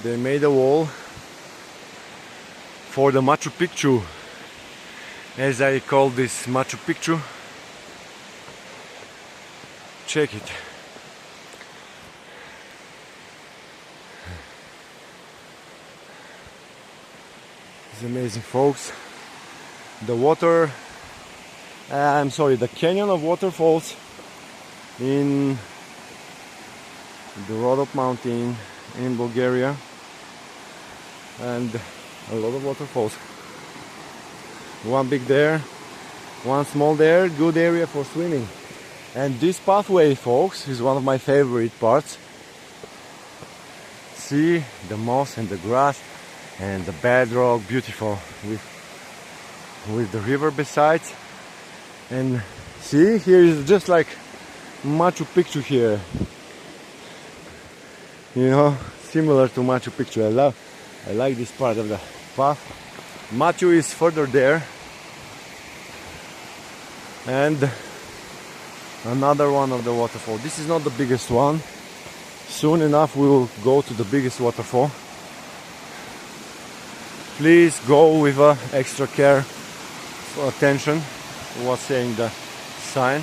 They made a wall for the Machu Picchu, as I call this Machu Picchu. Check it. It's amazing, folks. The water, the Canyon of Waterfalls in the Rhodope Mountain in Bulgaria, and a lot of waterfalls. One big there, one small there, good area for swimming. And this pathway, folks, is one of my favorite parts. See the moss and the grass and the bedrock, beautiful, with the river besides. And see, here is just like Machu Picchu here, you know, similar to Machu Picchu. I like this part of the path. Mathew is further there, and another one of the waterfall. This is not the biggest one. Soon enough we will go to the biggest waterfall. Please go with extra care, attention to what's saying the sign.